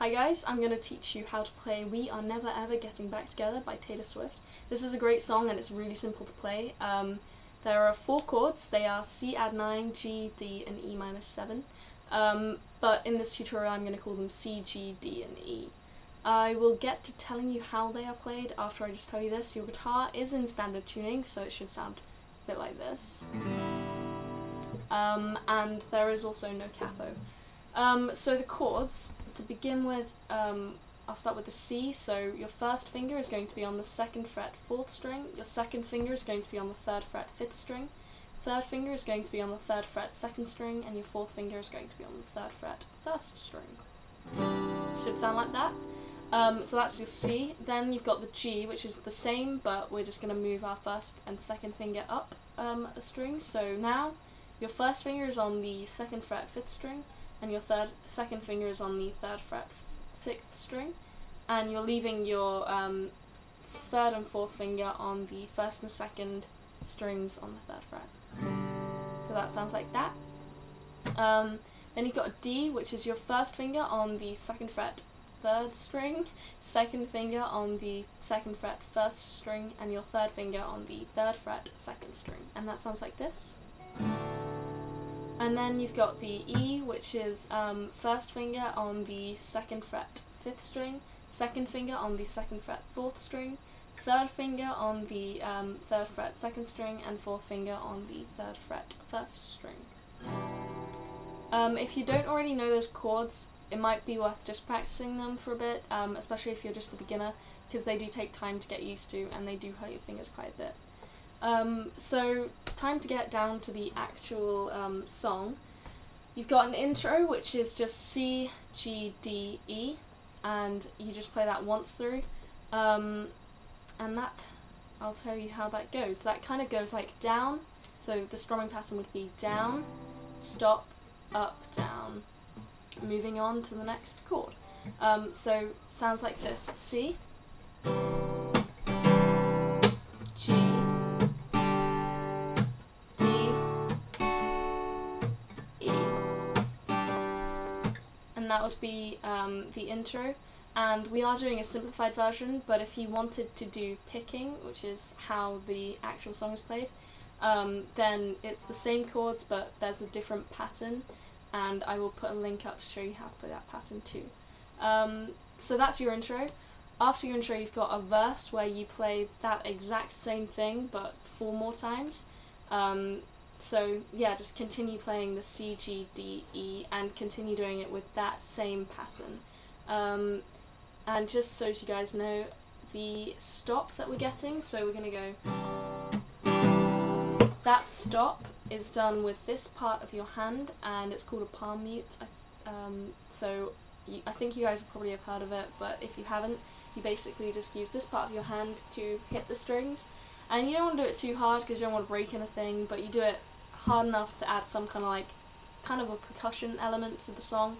Hi guys, I'm going to teach you how to play We Are Never Ever Getting Back Together by Taylor Swift. This is a great song and it's really simple to play. There are 4 chords. They are C, Cadd9, G, D and E-7. But in this tutorial I'm going to call them C, G, D and E. I will get to telling you how they are played after I just tell you this. Your guitar is in standard tuning, so it should sound a bit like this. And there is also no capo. So the chords, to begin with, I'll start with the C. So your first finger is going to be on the 2nd fret 4th string, your 2nd finger is going to be on the 3rd fret 5th string, 3rd finger is going to be on the 3rd fret 2nd string, and your 4th finger is going to be on the 3rd fret 1st string. Should sound like that. So that's your C. Then you've got the G, which is the same, but we're just going to move our 1st and 2nd finger up a string. So now your 1st finger is on the 2nd fret 5th string, and your 2nd finger is on the 3rd fret 6th string, and you're leaving your 3rd and 4th finger on the 1st and 2nd strings on the 3rd fret. So that sounds like that. Then you've got a D, which is your 1st finger on the 2nd fret 3rd string, 2nd finger on the 2nd fret 1st string, and your 3rd finger on the 3rd fret 2nd string, and that sounds like this. And then you've got the E, which is 1st finger on the 2nd fret 5th string, 2nd finger on the 2nd fret 4th string, 3rd finger on the 3rd fret 2nd string, and 4th finger on the 3rd fret 1st string. If you don't already know those chords, it might be worth just practicing them for a bit, especially if you're just a beginner, because they do take time to get used to and they do hurt your fingers quite a bit. So time to get down to the actual song. You've got an intro, which is just C, G, D, E, and you just play that once through, and that, I'll tell you how that goes. That kind of goes like down, so the strumming pattern would be down, stop, up, down, moving on to the next chord. So sounds like this: C, G, and that would be the intro. And we are doing a simplified version, but if you wanted to do picking, which is how the actual song is played, then it's the same chords but there's a different pattern, and I will put a link up to show you how to play that pattern too. So that's your intro. After your intro you've got a verse where you play that exact same thing but 4 more times. So yeah, just continue playing the C, G, D, E, and continue doing it with that same pattern. And just so you guys know, the stop that we're getting, so we're going to go, that stop is done with this part of your hand, and it's called a palm mute. I think you guys will probably have heard of it, but if you haven't, you basically just use this part of your hand to hit the strings. And you don't want to do it too hard because you don't want to break anything, but you do it hard enough to add some kind of a percussion element to the song,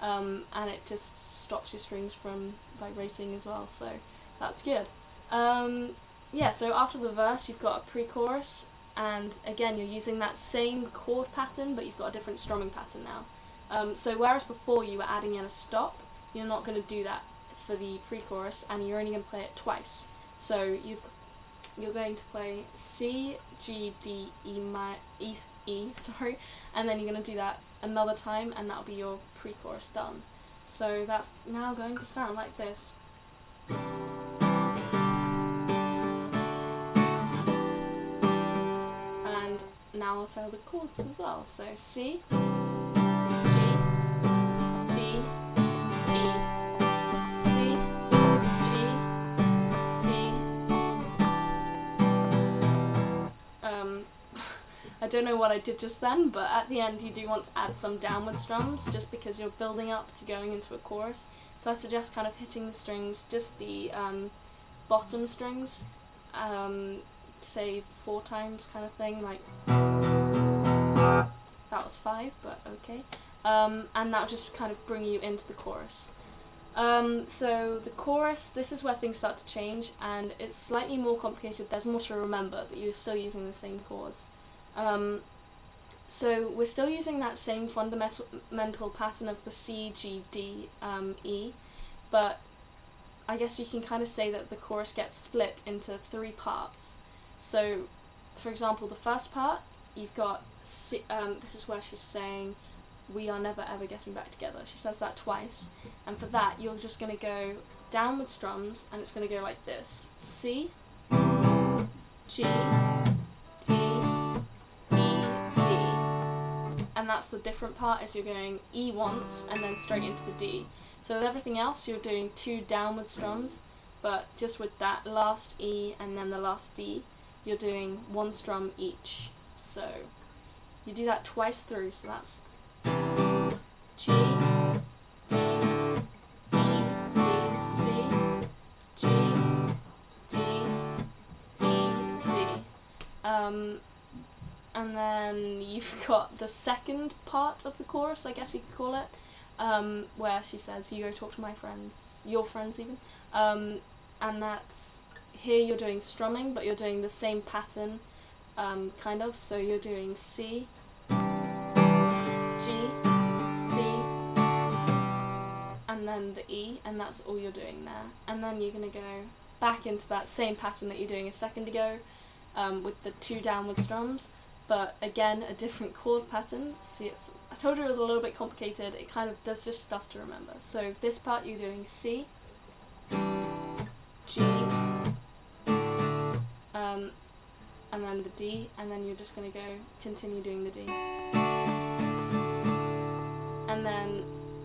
and it just stops your strings from vibrating as well, so that's good. Yeah, so after the verse you've got a pre-chorus, and again you're using that same chord pattern but you've got a different strumming pattern now. So whereas before you were adding in a stop, you're not going to do that for the pre-chorus, and you're only going to play it twice. So you're going to play C, G, D, E, sorry, and then you're going to do that another time, and that'll be your pre-chorus done. So that's now going to sound like this. And now I'll tell the chords as well. So C, I don't know what I did just then, but at the end you do want to add some downward strums just because you're building up to going into a chorus. So I suggest kind of hitting the strings, just the bottom strings, say 4 times kind of thing, like that was 5, but okay. And that'll just kind of bring you into the chorus. So the chorus, this is where things start to change, and it's slightly more complicated. There's more to remember, but you're still using the same chords. So we're still using that same fundamental pattern of the C, G, D, E, but I guess you can kind of say that the chorus gets split into 3 parts. So, for example, the first part, you've got C, this is where she's saying, "We are never ever getting back together." She says that twice, and for that you're just going to go down with strums, and it's going to go like this: C, G, D, E, D. And that's the different part, is you're going E once and then straight into the D. So with everything else you're doing 2 downward strums, but just with that last E and then the last D, you're doing 1 strum each. So you do that twice through, so that's G, D, E, D, C, G, D, E, D. And then you've got the second part of the chorus, I guess you could call it, where she says, "You go talk to my friends," your friends even, and that's, here you're doing strumming, but you're doing the same pattern, kind of, so you're doing C, G, D, and then the E, and that's all you're doing there. And then you're going to go back into that same pattern that you're doing a second ago, with the 2 downward strums, but again a different chord pattern. See, I told you it was a little bit complicated. It kind of, there's just stuff to remember. So this part you're doing C, G, and then the D, and then you're just going to go continue doing the D, and then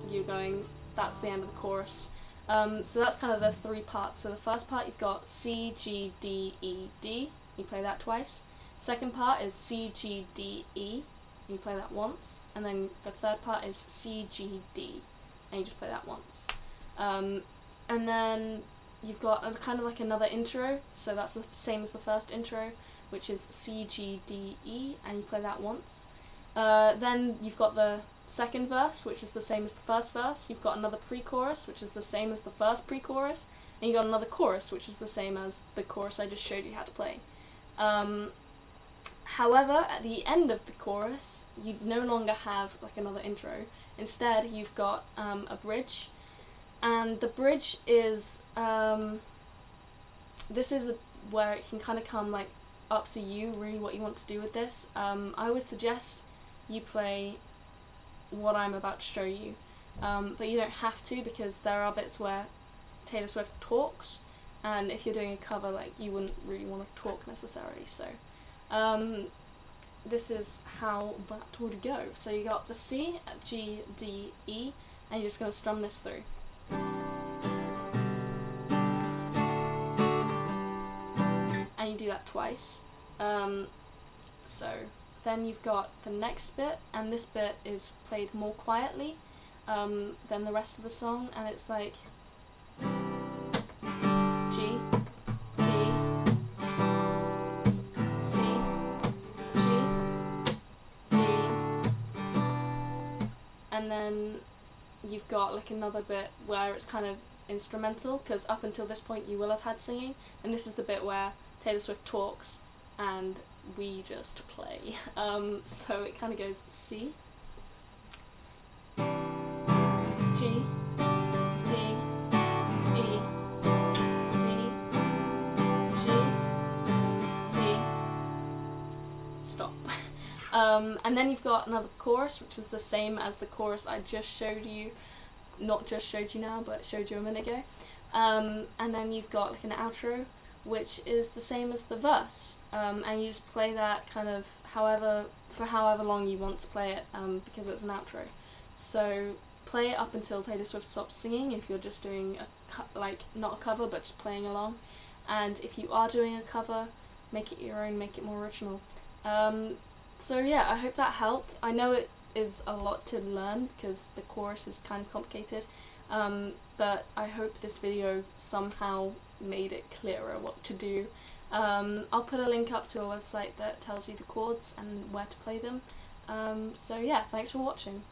you're going, that's the end of the chorus. So that's kind of the 3 parts. So the first part you've got C, G, D, E, D, you play that twice. Second part is C, G, D, E, you play that once, and then the third part is C, G, D, and you just play that once. And then you've got kind of like another intro, so that's the same as the first intro, which is C, G, D, E, and you play that once. Then you've got the second verse, which is the same as the first verse. You've got another pre-chorus, which is the same as the first pre-chorus, and you've got another chorus, which is the same as the chorus I just showed you how to play. However, at the end of the chorus, you no longer have like another intro. Instead, you've got a bridge, and the bridge is, this is where it can kind of come like up to you really what you want to do with this. I would suggest you play what I'm about to show you, but you don't have to, because there are bits where Taylor Swift talks, and if you're doing a cover, like, you wouldn't really want to talk necessarily. So this is how that would go. So you got the C, G, D, E, and you're just going to strum this through. And you do that twice. So then you've got the next bit, and this bit is played more quietly than the rest of the song, and it's like G, D, C, G, D, and then you've got like another bit where it's kind of instrumental, because up until this point you will have had singing, and this is the bit where Taylor Swift talks and we just play. So it kind of goes C, G, D, E, C, G, D, stop. And then you've got another chorus, which is the same as the chorus I just showed you, not just showed you now, but showed you a minute ago. And then you've got like an outro, which is the same as the verse, and you just play that kind of however long you want to play it, because it's an outro. So play it up until Taylor Swift stops singing if you're just doing not a cover but just playing along, and if you are doing a cover, make it your own, make it more original. So yeah, I hope that helped. I know it is a lot to learn because the chorus is kind of complicated, but I hope this video somehow made it clearer what to do. I'll put a link up to a website that tells you the chords and where to play them. So yeah, thanks for watching.